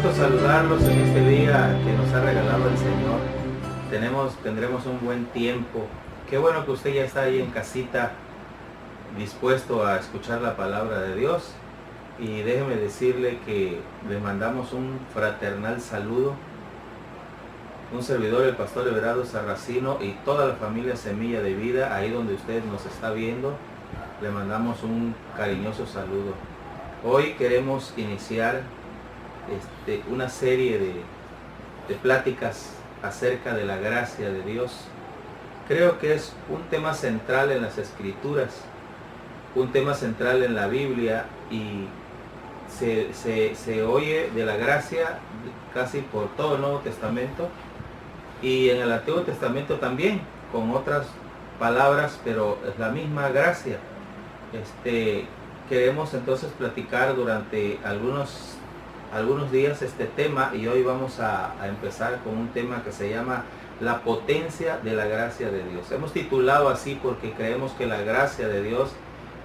gusto saludarlos en este día que nos ha regalado el Señor. Tendremos un buen tiempo. Qué bueno que usted ya está ahí en casita, dispuesto a escuchar la palabra de Dios. Y déjeme decirle que le mandamos un fraternal saludo. Un servidor, el pastor Everardo Sarracino, y toda la familia Semilla de Vida, ahí donde usted nos está viendo, le mandamos un cariñoso saludo. Hoy queremos iniciar una serie de pláticas acerca de la gracia de Dios. Creo que es un tema central en las Escrituras, un tema central en la Biblia, y se oye de la gracia casi por todo el Nuevo Testamento y en el Antiguo Testamento también, con otras palabras, pero es la misma gracia. Queremos entonces platicar durante algunos días este tema, y hoy vamos a empezar con un tema que se llama la potencia de la gracia de Dios. Hemos titulado así porque creemos que la gracia de Dios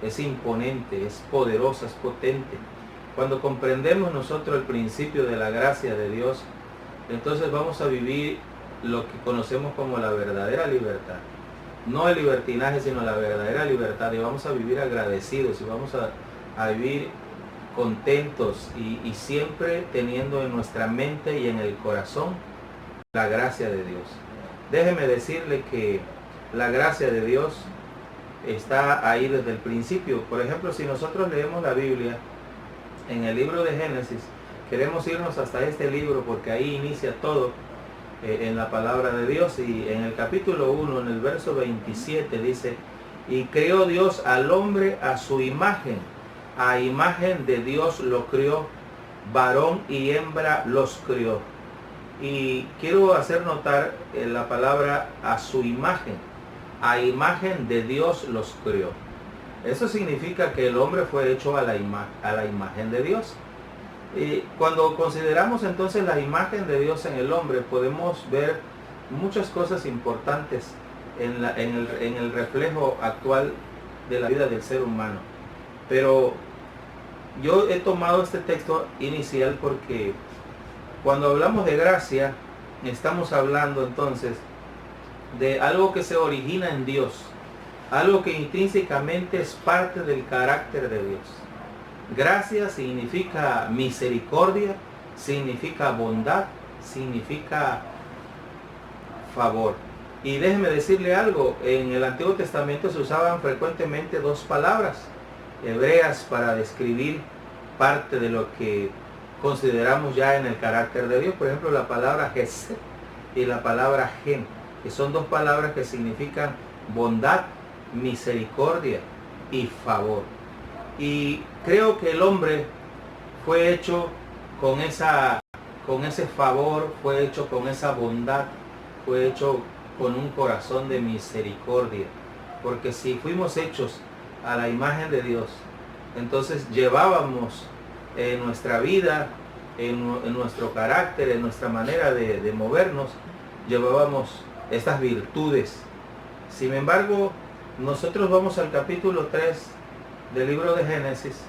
es imponente, es poderosa, es potente. Cuando comprendemos nosotros el principio de la gracia de Dios, entonces vamos a vivir lo que conocemos como la verdadera libertad. No el libertinaje, sino la verdadera libertad. Y vamos a vivir agradecidos, y vamos a vivir contentos, y siempre teniendo en nuestra mente y en el corazón la gracia de Dios. Déjeme decirle que la gracia de Dios está ahí desde el principio. Por ejemplo, si nosotros leemos la Biblia en el libro de Génesis, queremos irnos hasta este libro porque ahí inicia todo en la palabra de Dios. Y en el capítulo 1, en el verso 27 dice: y creó Dios al hombre a su imagen, a imagen de Dios lo crió, varón y hembra los crió. Y quiero hacer notar la palabra a su imagen, a imagen de Dios los crió. Eso significa que el hombre fue hecho a la imagen de Dios. Y cuando consideramos entonces la imagen de Dios en el hombre, podemos ver muchas cosas importantes en el reflejo actual de la vida del ser humano. Pero yo he tomado este texto inicial porque cuando hablamos de gracia, estamos hablando entonces de algo que se origina en Dios, algo que intrínsecamente es parte del carácter de Dios. Gracia significa misericordia, significa bondad, significa favor. Y déjeme decirle algo, en el Antiguo Testamento se usaban frecuentemente dos palabras hebreas para describir parte de lo que consideramos ya en el carácter de Dios. Por ejemplo, la palabra Hesed y la palabra Gen, que son dos palabras que significan bondad, misericordia y favor. Y creo que el hombre fue hecho con ese favor, fue hecho con esa bondad, fue hecho con un corazón de misericordia. Porque si fuimos hechos a la imagen de Dios, entonces llevábamos en nuestra vida, en nuestro carácter, en nuestra manera de movernos, llevábamos estas virtudes. Sin embargo, nosotros vamos al capítulo 3 del libro de Génesis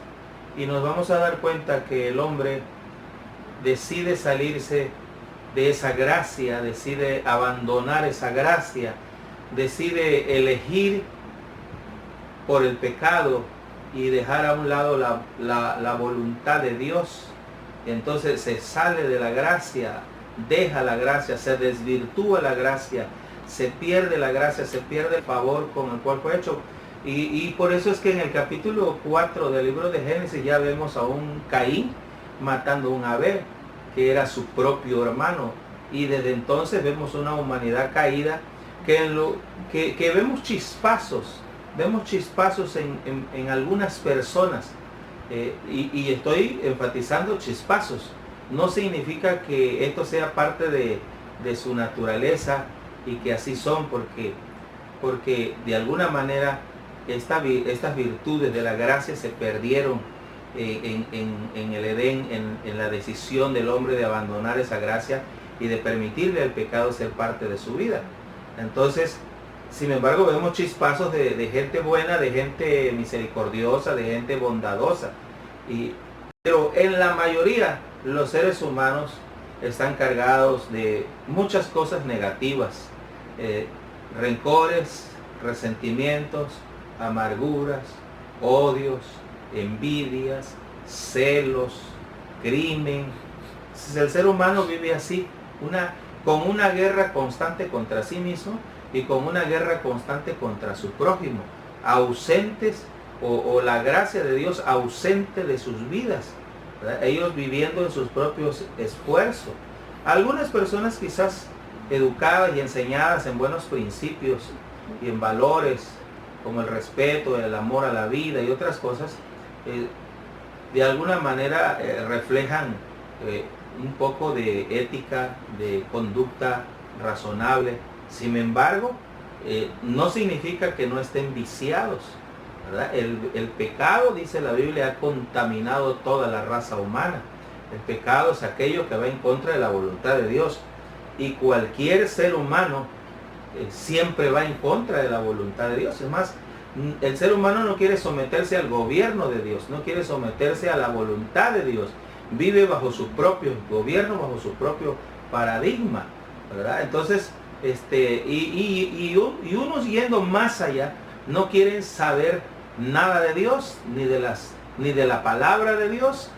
y nos vamos a dar cuenta que el hombre decide salirse de esa gracia, decide abandonar esa gracia, decide elegir por el pecado y dejar a un lado la voluntad de Dios. Entonces se sale de la gracia, deja la gracia, se desvirtúa la gracia, se pierde la gracia, se pierde el favor con el cual fue hecho. Y por eso es que en el capítulo 4 del libro de Génesis ya vemos a un Caín matando a un Abel, que era su propio hermano. Y desde entonces vemos una humanidad caída que vemos chispazos en algunas personas. Y estoy enfatizando chispazos. No significa que esto sea parte de su naturaleza y que así son, porque de alguna manera estas virtudes de la gracia se perdieron en el Edén, en la decisión del hombre de abandonar esa gracia y de permitirle al pecado ser parte de su vida. Entonces, sin embargo, vemos chispazos de gente buena, de gente misericordiosa, de gente bondadosa. Pero en la mayoría los seres humanos están cargados de muchas cosas negativas, rencores, resentimientos, amarguras, odios, envidias, celos, crimen. El ser humano vive así, con una guerra constante contra sí mismo y con una guerra constante contra su prójimo, ausentes o la gracia de Dios ausente de sus vidas, ¿verdad? Ellos viviendo en sus propios esfuerzos. Algunas personas quizás educadas y enseñadas en buenos principios y en valores como el respeto, el amor a la vida y otras cosas, de alguna manera reflejan un poco de ética, de conducta razonable. Sin embargo, no significa que no estén viciados, ¿verdad? El pecado, dice la Biblia, ha contaminado toda la raza humana. El pecado es aquello que va en contra de la voluntad de Dios. Y cualquier ser humano siempre va en contra de la voluntad de Dios. Es más, el ser humano no quiere someterse al gobierno de Dios, no quiere someterse a la voluntad de Dios. Vive bajo su propio gobierno, bajo su propio paradigma, ¿verdad? Entonces, y unos yendo más allá, no quieren saber nada de Dios, ni de la palabra de Dios.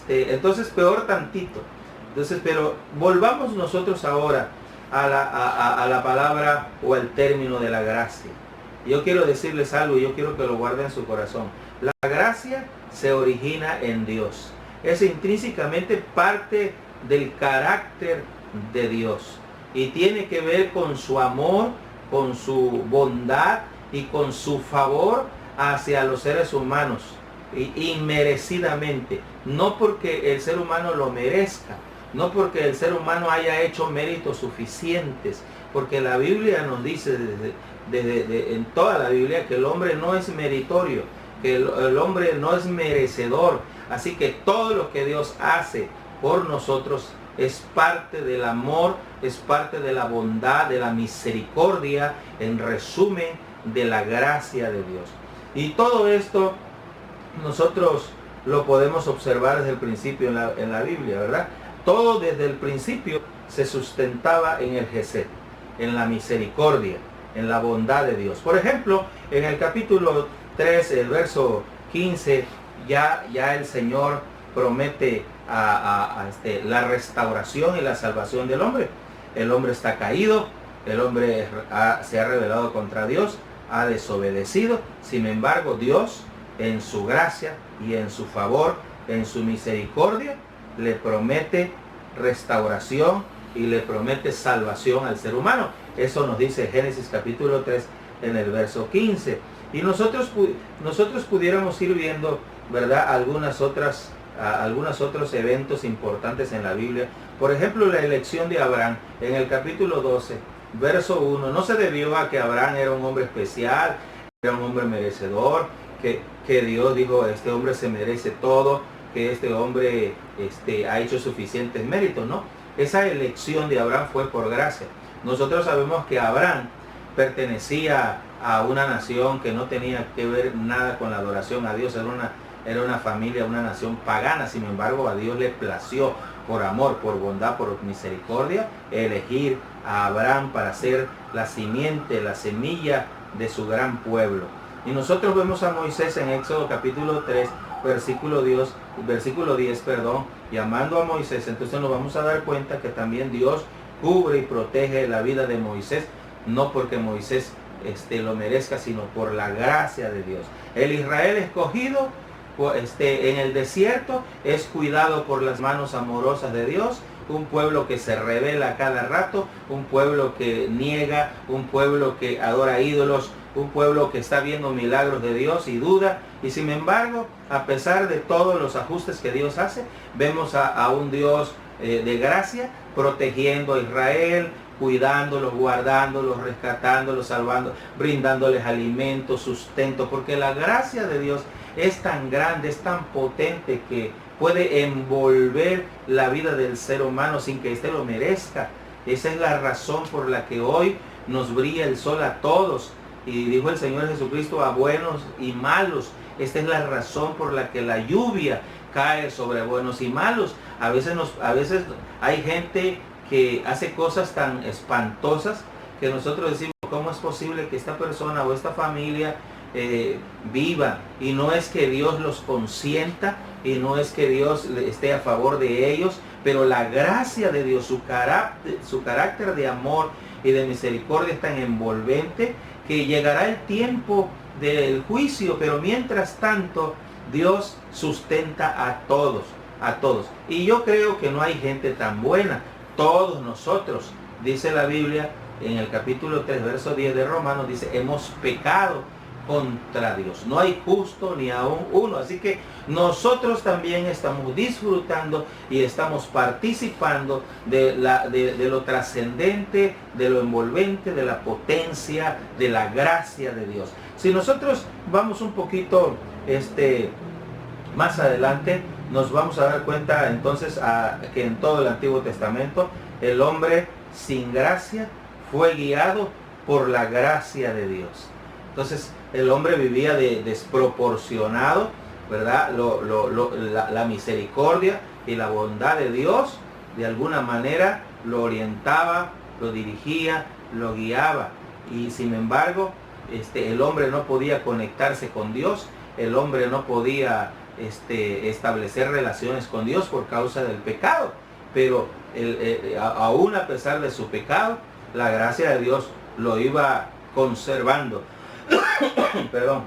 Entonces, peor tantito. Entonces, pero volvamos nosotros ahora a la palabra o al término de la gracia. Yo quiero decirles algo y yo quiero que lo guarden en su corazón. La gracia se origina en Dios. Es intrínsecamente parte del carácter de Dios. Y tiene que ver con su amor, con su bondad y con su favor hacia los seres humanos. Inmerecidamente. No porque el ser humano lo merezca. No porque el ser humano haya hecho méritos suficientes. Porque la Biblia nos dice en toda la Biblia que el hombre no es meritorio, que el hombre no es merecedor. Así que todo lo que Dios hace por nosotros es parte del amor, es parte de la bondad, de la misericordia, en resumen, de la gracia de Dios. Y todo esto nosotros lo podemos observar desde el principio en la Biblia, ¿verdad? Todo desde el principio se sustentaba en el Gesed, en la misericordia, en la bondad de Dios. Por ejemplo, en el capítulo 3, el verso 15, ya el Señor promete la restauración y la salvación del hombre. El hombre está caído, el hombre se ha rebelado contra Dios, ha desobedecido. Sin embargo, Dios, en su gracia y en su favor, en su misericordia, le promete restauración y le promete salvación al ser humano. Eso nos dice Génesis capítulo 3 en el verso 15. Y nosotros pudiéramos ir viendo, ¿verdad?, algunos otros eventos importantes en la Biblia. Por ejemplo, la elección de Abraham en el capítulo 12, verso 1. No se debió a que Abraham era un hombre especial, era un hombre merecedor, que Dios dijo, este hombre se merece todo, que este hombre ha hecho suficientes méritos, ¿no? Esa elección de Abraham fue por gracia. Nosotros sabemos que Abraham pertenecía a una nación que no tenía que ver nada con la adoración a Dios, era una familia, una nación pagana. Sin embargo, a Dios le plació, por amor, por bondad, por misericordia, elegir a Abraham para ser la simiente, la semilla de su gran pueblo. Y nosotros vemos a Moisés en Éxodo capítulo 3, versículo 10, llamando a Moisés. Entonces nos vamos a dar cuenta que también Dios cubre y protege la vida de Moisés, no porque Moisés lo merezca, sino por la gracia de Dios. El Israel escogido en el desierto es cuidado por las manos amorosas de Dios, un pueblo que se revela a cada rato, un pueblo que niega, un pueblo que adora ídolos, un pueblo que está viendo milagros de Dios y duda. Y sin embargo, a pesar de todos los ajustes que Dios hace, vemos a un Dios de gracia protegiendo a Israel, cuidándolos, guardándolos, rescatándolos, salvando, brindándoles alimento, sustento, porque la gracia de Dios es tan grande, es tan potente que puede envolver la vida del ser humano sin que éste lo merezca. Esa es la razón por la que hoy nos brilla el sol a todos. Y dijo el Señor Jesucristo, a buenos y malos. Esta es la razón por la que la lluvia cae sobre buenos y malos. A veces hay gente que hace cosas tan espantosas que nosotros decimos, ¿cómo es posible que esta persona o esta familia viva? Y no es que Dios los consienta y no es que Dios esté a favor de ellos, pero la gracia de Dios, su carácter de amor y de misericordia es tan envolvente que llegará el tiempo del juicio, pero mientras tanto Dios sustenta a todos. Y yo creo que no hay gente tan buena. Todos nosotros, dice la Biblia en el capítulo 3, verso 10 de Romanos, dice, hemos pecado contra Dios. No hay justo ni aún uno. Así que nosotros también estamos disfrutando y estamos participando de lo trascendente, de lo envolvente, de la potencia, de la gracia de Dios. Si nosotros vamos un poquito más adelante, nos vamos a dar cuenta entonces que en todo el Antiguo Testamento el hombre sin gracia fue guiado por la gracia de Dios. Entonces el hombre vivía desproporcionado, ¿verdad? La misericordia y la bondad de Dios de alguna manera lo orientaba, lo dirigía, lo guiaba. Y sin embargo, el hombre no podía conectarse con Dios, el hombre no podía establecer relaciones con Dios por causa del pecado. Pero aún a pesar de su pecado, la gracia de Dios lo iba conservando. Perdón.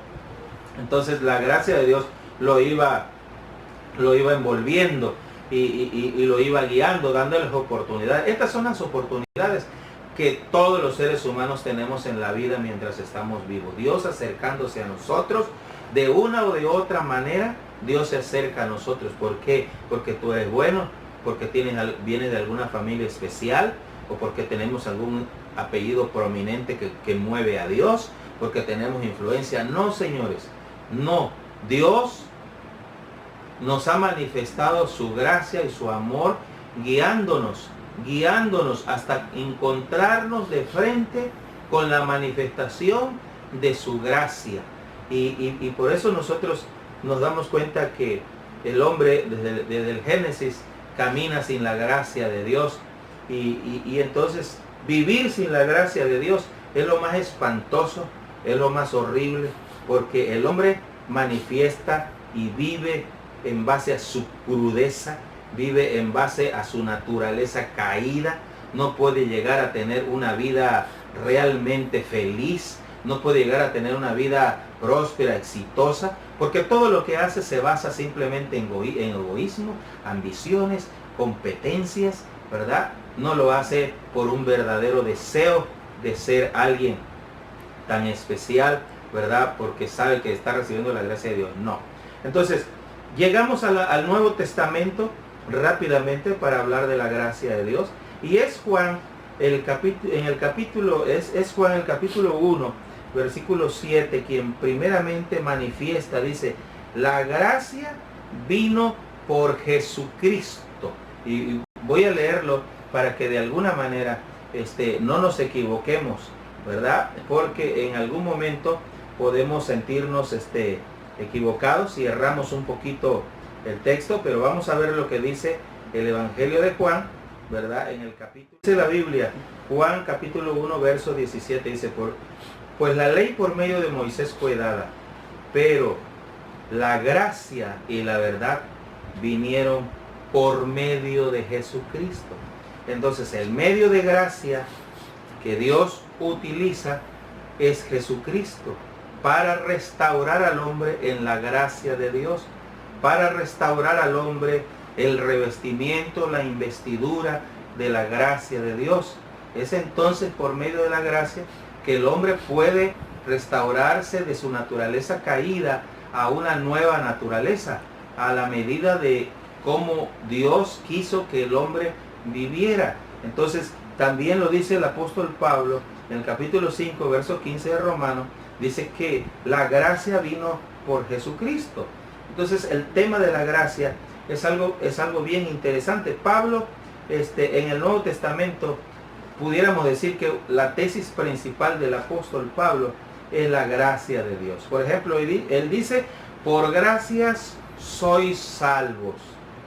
Entonces la gracia de Dios lo iba envolviendo y lo iba guiando, dándoles oportunidades. Estas son las oportunidades que todos los seres humanos tenemos en la vida mientras estamos vivos. Dios acercándose a nosotros de una o de otra manera. Dios se acerca a nosotros. ¿Por qué? Porque tú eres bueno, porque vienes de alguna familia especial, o porque tenemos algún apellido prominente que mueve a Dios, porque tenemos influencia. No, señores, no. Dios nos ha manifestado su gracia y su amor, guiándonos hasta encontrarnos de frente con la manifestación de su gracia. Y por eso nosotros nos damos cuenta que el hombre desde el Génesis camina sin la gracia de Dios. Y entonces vivir sin la gracia de Dios es lo más espantoso, es lo más horrible, porque el hombre manifiesta y vive en base a su crudeza, vive en base a su naturaleza caída, no puede llegar a tener una vida realmente feliz, no puede llegar a tener una vida próspera, exitosa, porque todo lo que hace se basa simplemente en egoísmo, ambiciones, competencias, ¿verdad? No lo hace por un verdadero deseo de ser alguien tan especial, ¿verdad? Porque sabe que está recibiendo la gracia de Dios. No. Entonces, llegamos al Nuevo Testamento rápidamente para hablar de la gracia de Dios. Y es Juan, es Juan el capítulo 1, versículo 7, quien primeramente manifiesta, dice, la gracia vino por Jesucristo. Y voy a leerlo para que de alguna manera no nos equivoquemos, ¿verdad? Porque en algún momento podemos sentirnos equivocados y erramos un poquito el texto, pero vamos a ver lo que dice el Evangelio de Juan, ¿verdad? En el capítulo, dice la Biblia, Juan capítulo 1, verso 17, dice, pues la ley por medio de Moisés fue dada, pero la gracia y la verdad vinieron por medio de Jesucristo. Entonces el medio de gracia que Dios utiliza es Jesucristo para restaurar al hombre en la gracia de Dios, para restaurar al hombre el revestimiento, la investidura de la gracia de Dios. Es entonces por medio de la gracia que el hombre puede restaurarse de su naturaleza caída a una nueva naturaleza, a la medida de cómo Dios quiso que el hombre viviera. Entonces también lo dice el apóstol Pablo en el capítulo 5, verso 15 de Romanos, dice que la gracia vino por Jesucristo. Entonces el tema de la gracia es algo bien interesante. Pablo en el Nuevo Testamento pudiéramos decir que la tesis principal del apóstol Pablo es la gracia de Dios. Por ejemplo, él dice, por gracias sois salvos.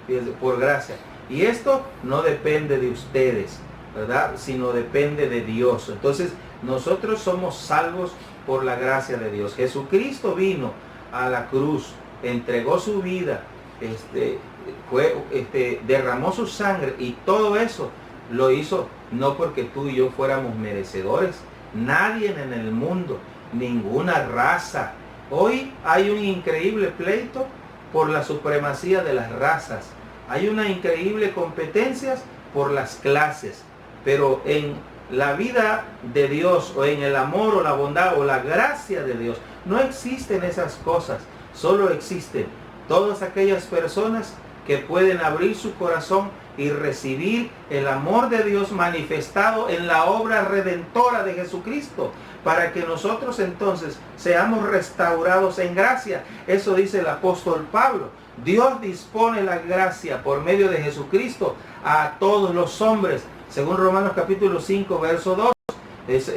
Fíjense, por gracia. Y esto no depende de ustedes, ¿verdad? Sino depende de Dios. Entonces, nosotros somos salvos por la gracia de Dios. Jesucristo vino a la cruz, entregó su vida, derramó su sangre, y todo eso lo hizo no porque tú y yo fuéramos merecedores. Nadie en el mundo, ninguna raza. Hoy hay un increíble pleito por la supremacía de las razas. Hay una increíble competencia por las clases. Pero en la vida de Dios, o en el amor, o la bondad, o la gracia de Dios, no existen esas cosas. Solo existen todas aquellas personas que pueden abrir su corazón y recibir el amor de Dios manifestado en la obra redentora de Jesucristo, para que nosotros entonces seamos restaurados en gracia. Eso dice el apóstol Pablo. Dios dispone la gracia por medio de Jesucristo a todos los hombres. Según Romanos capítulo 5, verso 2, es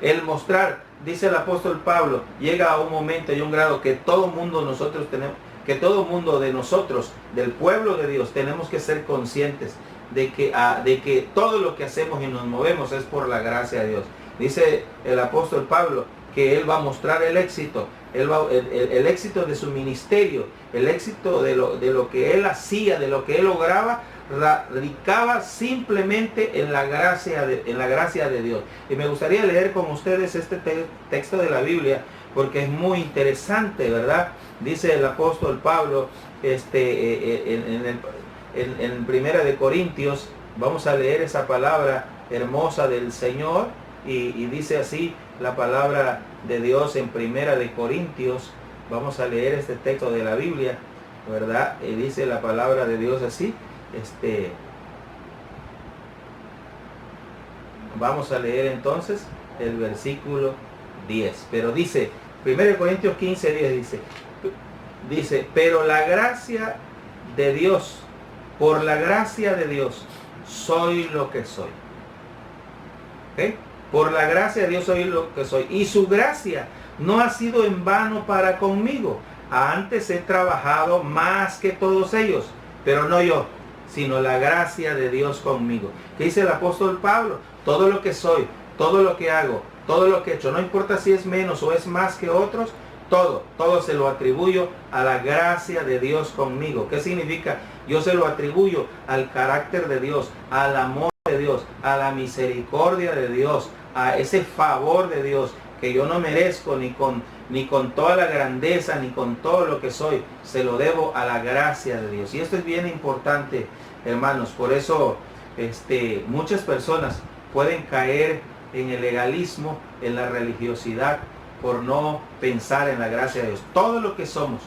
el mostrar, dice el apóstol Pablo, llega a un momento y un grado que todo mundo nosotros tenemos, que todo mundo de nosotros, del pueblo de Dios, tenemos que ser conscientes de que todo lo que hacemos y nos movemos es por la gracia de Dios. Dice el apóstol Pablo que él va a mostrar el éxito, el éxito de su ministerio, el éxito de lo que él hacía, de lo que él lograba, radicaba simplemente en la gracia de Dios. Y me gustaría leer con ustedes este texto de la Biblia, porque es muy interesante, ¿verdad? Dice el apóstol Pablo en Primera de Corintios. Vamos a leer esa palabra hermosa del Señor, y dice así la palabra de Dios en Primera de Corintios. Vamos a leer este texto de la Biblia, ¿verdad? Y dice la palabra de Dios así. Vamos a leer entonces el versículo 10. Pero dice, 1 Corintios 15, 10 dice, pero la gracia de Dios, por la gracia de Dios, soy lo que soy. ¿Okay? Por la gracia de Dios soy lo que soy. Y su gracia no ha sido en vano para conmigo. Antes he trabajado más que todos ellos, pero no yo, sino la gracia de Dios conmigo. ¿Qué dice el apóstol Pablo? Todo lo que soy, todo lo que hago, todo lo que he hecho, no importa si es menos o es más que otros, todo se lo atribuyo a la gracia de Dios conmigo. ¿Qué significa? Yo se lo atribuyo al carácter de Dios, al amor de Dios, a la misericordia de Dios, a ese favor de Dios que yo no merezco ni con toda la grandeza, ni con todo lo que soy. Se lo debo a la gracia de Dios. Y esto es bien importante, hermanos. Por eso muchas personas pueden caer en el legalismo, en la religiosidad, por no pensar en la gracia de Dios. Todo lo que somos,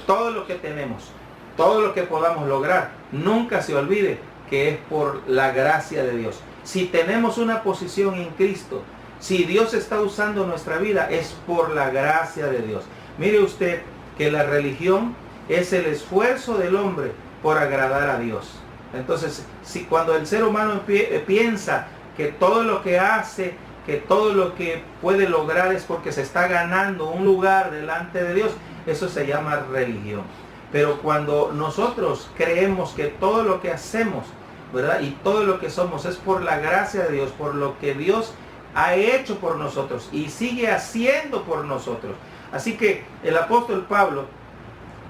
todo lo que tenemos, todo lo que podamos lograr, nunca se olvide que es por la gracia de Dios. Si tenemos una posición en Cristo, si Dios está usando nuestra vida, es por la gracia de Dios. Mire usted que la religión es el esfuerzo del hombre por agradar a Dios. Entonces, si cuando el ser humano piensa que todo lo que hace, que todo lo que puede lograr es porque se está ganando un lugar delante de Dios, eso se llama religión. Pero cuando nosotros creemos que todo lo que hacemos, ¿verdad?, y todo lo que somos es por la gracia de Dios, por lo que Dios ha hecho por nosotros y sigue haciendo por nosotros. Así que el apóstol Pablo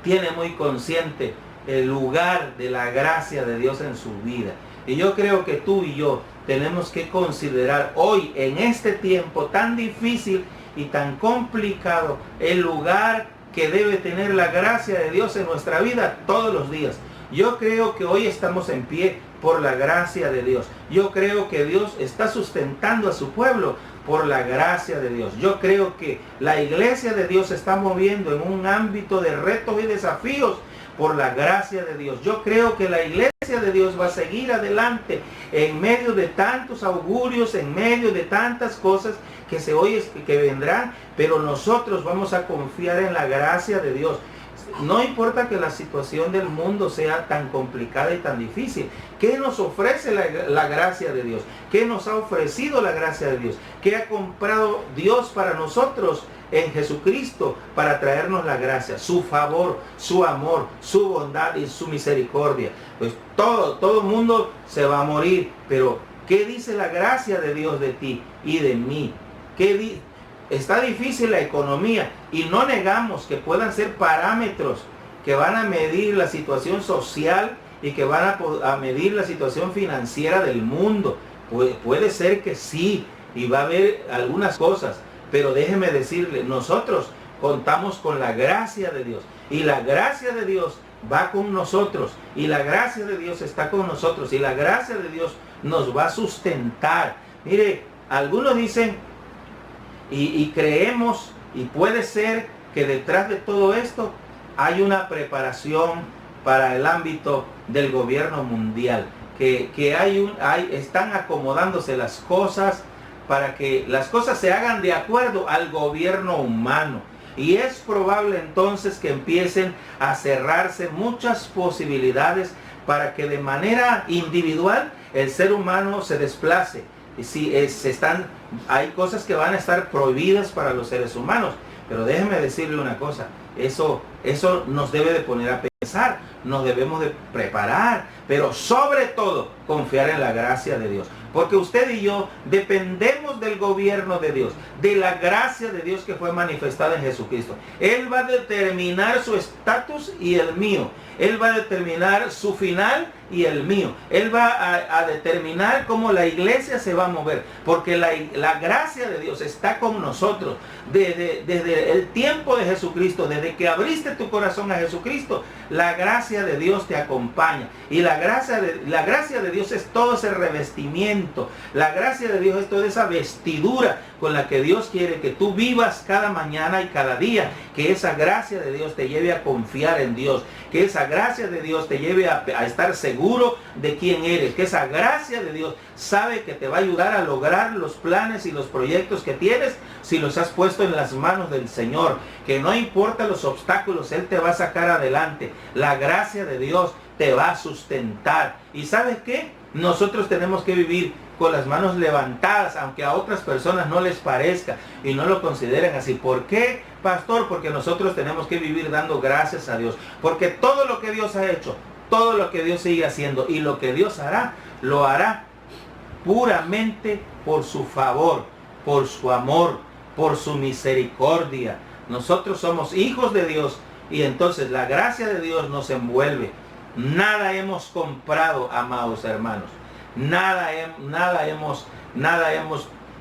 tiene muy consciente el lugar de la gracia de Dios en su vida. Y yo creo que tú y yo tenemos que considerar hoy, en este tiempo tan difícil y tan complicado, el lugar que debe tener la gracia de Dios en nuestra vida todos los días. Yo creo que hoy estamos en pie por la gracia de Dios. Yo creo que Dios está sustentando a su pueblo por la gracia de Dios. Yo creo que la iglesia de Dios se está moviendo en un ámbito de retos y desafíos por la gracia de Dios. Yo creo que la iglesia de Dios va a seguir adelante en medio de tantos augurios, en medio de tantas cosas que vendrán, pero nosotros vamos a confiar en la gracia de Dios. No importa que la situación del mundo sea tan complicada y tan difícil. ¿Qué nos ofrece la gracia de Dios? ¿Qué nos ha ofrecido la gracia de Dios? ¿Qué ha comprado Dios para nosotros en Jesucristo para traernos la gracia, su favor, su amor, su bondad y su misericordia. Pues todo el mundo se va a morir, pero ¿qué dice la gracia de Dios de ti y de mí? Está difícil la economía y no negamos que puedan ser parámetros que van a medir la situación social y que van a medir la situación financiera del mundo. Puede ser que sí, y va a haber algunas cosas, pero déjeme decirle, nosotros contamos con la gracia de Dios, y la gracia de Dios va con nosotros, y la gracia de Dios está con nosotros, y la gracia de Dios nos va a sustentar. Mire, algunos dicen, y creemos, y puede ser que detrás de todo esto hay una preparación para el ámbito del gobierno mundial, que están acomodándose las cosas para que las cosas se hagan de acuerdo al gobierno humano. Y es probable entonces que empiecen a cerrarse muchas posibilidades para que de manera individual el ser humano se desplace. Y si hay cosas que van a estar prohibidas para los seres humanos, pero déjeme decirle una cosa, eso nos debe de poner a pensar, nos debemos de preparar, pero sobre todo confiar en la gracia de Dios. Porque usted y yo dependemos del gobierno de Dios, de la gracia de Dios que fue manifestada en Jesucristo. Él va a determinar su estatus y el mío. Él va a determinar su final y el mío. Él va a determinar cómo la iglesia se va a mover. Porque la gracia de Dios está con nosotros. Desde el tiempo de Jesucristo, desde que abriste tu corazón a Jesucristo, la gracia de Dios te acompaña. Y la gracia de Dios es todo ese revestimiento. La gracia de Dios es toda esa vestidura con la que Dios quiere que tú vivas cada mañana y cada día. Que esa gracia de Dios te lleve a confiar en Dios. Que esa gracia de Dios te lleve a estar seguro de quién eres. Que esa gracia de Dios sabe que te va a ayudar a lograr los planes y los proyectos que tienes si los has puesto en las manos del Señor. Que no importa los obstáculos, Él te va a sacar adelante. La gracia de Dios te va a sustentar. ¿Y sabes qué? Nosotros tenemos que vivir con las manos levantadas, aunque a otras personas no les parezca y no lo consideren así. ¿Por qué, pastor? Porque nosotros tenemos que vivir dando gracias a Dios. Porque todo lo que Dios ha hecho, todo lo que Dios sigue haciendo y lo que Dios hará, lo hará puramente por su favor, por su amor, por su misericordia. Nosotros somos hijos de Dios y entonces la gracia de Dios nos envuelve. Nada hemos comprado, amados hermanos. Nada hemos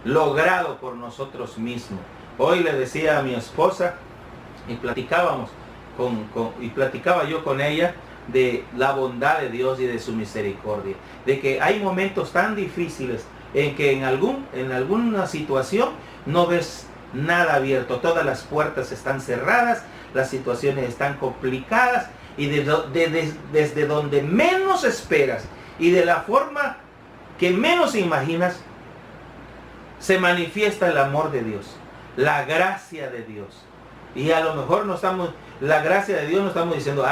logrado por nosotros mismos. Hoy le decía a mi esposa y platicaba yo con ella de la bondad de Dios y de su misericordia. De que hay momentos tan difíciles en que en alguna situación no ves nada abierto. Todas las puertas están cerradas, las situaciones están complicadas y desde donde menos esperas y de la forma que menos imaginas, se manifiesta el amor de Dios, la gracia de Dios. Y a lo mejor la gracia de Dios no estamos diciendo,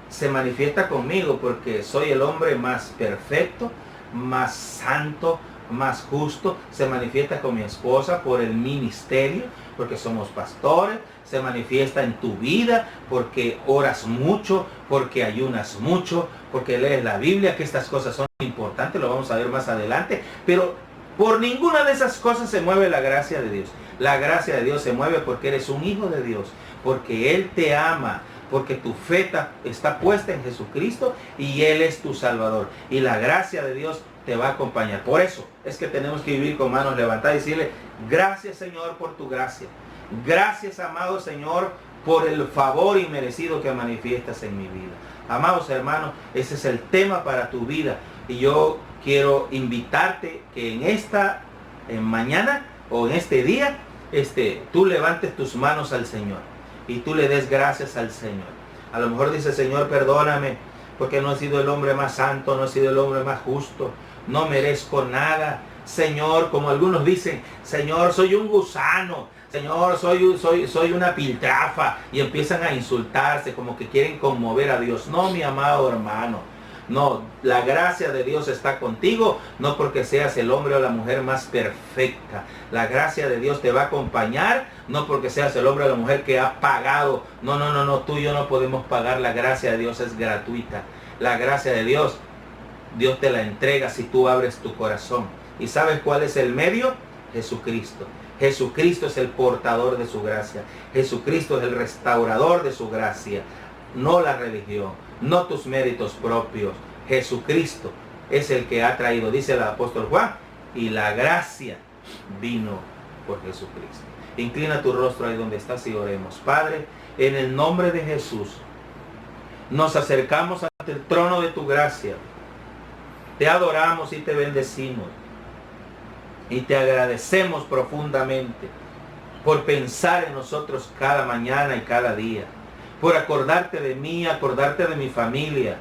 se manifiesta conmigo porque soy el hombre más perfecto, más santo, más justo. Se manifiesta con mi esposa por el ministerio, porque somos pastores. Se manifiesta en tu vida porque oras mucho, porque ayunas mucho, porque lees la Biblia, que estas cosas son importantes, lo vamos a ver más adelante. Pero por ninguna de esas cosas se mueve la gracia de Dios. La gracia de Dios se mueve porque eres un hijo de Dios, porque Él te ama, porque tu fe está puesta en Jesucristo y Él es tu Salvador. Y la gracia de Dios te va a acompañar. Por eso es que tenemos que vivir con manos levantadas y decirle, gracias Señor por tu gracia. Gracias, amado Señor, por el favor inmerecido que manifiestas en mi vida. Amados hermanos, ese es el tema para tu vida. Y yo quiero invitarte que en mañana o en este día, tú levantes tus manos al Señor y tú le des gracias al Señor. A lo mejor dice, Señor, perdóname porque no he sido el hombre más santo, no he sido el hombre más justo, no merezco nada. Señor, como algunos dicen, Señor, soy un gusano. Señor, soy una piltrafa, y empiezan a insultarse como que quieren conmover a Dios. No, mi amado hermano, No, la gracia de Dios está contigo, no porque seas el hombre o la mujer más perfecta. La gracia de Dios te va a acompañar, no porque seas el hombre o la mujer que ha pagado. No, no, no, no, tú y yo no podemos pagar. La gracia de Dios es gratuita. La gracia de Dios, Dios te la entrega si tú abres tu corazón. ¿Y sabes cuál es el medio? Jesucristo. Jesucristo es el portador de su gracia. Jesucristo es el restaurador de su gracia. No la religión, no tus méritos propios. Jesucristo es el que ha traído, dice el apóstol Juan, y la gracia vino por Jesucristo. Inclina tu rostro ahí donde estás y oremos. Padre, en el nombre de Jesús, nos acercamos ante el trono de tu gracia. Te adoramos y te bendecimos. Y te agradecemos profundamente por pensar en nosotros cada mañana y cada día. Por acordarte de mí, acordarte de mi familia.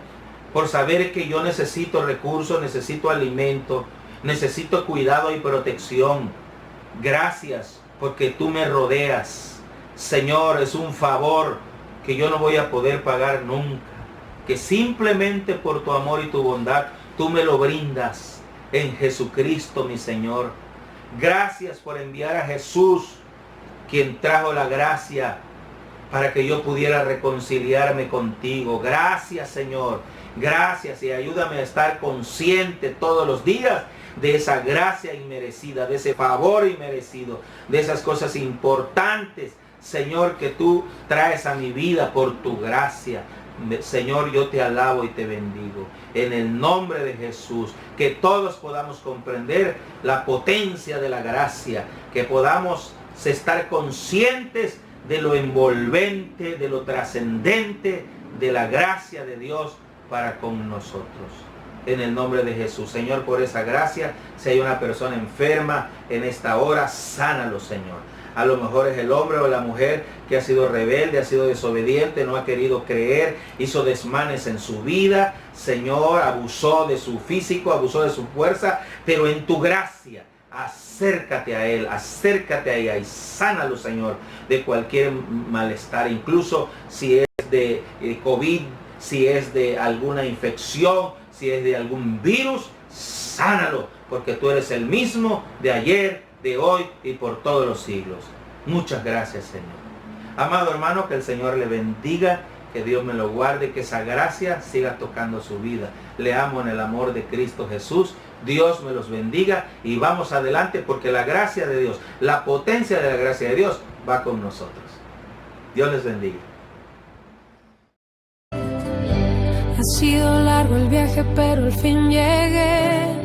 Por saber que yo necesito recursos, necesito alimento, necesito cuidado y protección. Gracias porque tú me rodeas. Señor, es un favor que yo no voy a poder pagar nunca. Que simplemente por tu amor y tu bondad, tú me lo brindas. En Jesucristo, mi Señor. Gracias por enviar a Jesús, quien trajo la gracia para que yo pudiera reconciliarme contigo. Gracias, Señor. Gracias, y ayúdame a estar consciente todos los días de esa gracia inmerecida, de ese favor inmerecido, de esas cosas importantes, Señor, que tú traes a mi vida por tu gracia. Señor, yo te alabo y te bendigo. En el nombre de Jesús, que todos podamos comprender la potencia de la gracia, que podamos estar conscientes de lo envolvente, de lo trascendente, de la gracia de Dios para con nosotros. En el nombre de Jesús, Señor, por esa gracia, si hay una persona enferma en esta hora, sánalo, Señor. A lo mejor es el hombre o la mujer que ha sido rebelde, ha sido desobediente, no ha querido creer, hizo desmanes en su vida. Señor, abusó de su físico, abusó de su fuerza, pero en tu gracia, acércate a él, acércate a ella y sánalo, Señor, de cualquier malestar, incluso si es de COVID, si es de alguna infección, si es de algún virus, sánalo, porque tú eres el mismo de ayer, de hoy y por todos los siglos. Muchas gracias, Señor. Amado hermano, que el Señor le bendiga, que Dios me lo guarde, que esa gracia siga tocando su vida. Le amo en el amor de Cristo Jesús. Dios me los bendiga y vamos adelante, porque la gracia de Dios, la potencia de la gracia de Dios va con nosotros. Dios les bendiga. Ha sido largo el viaje, pero al fin llegué.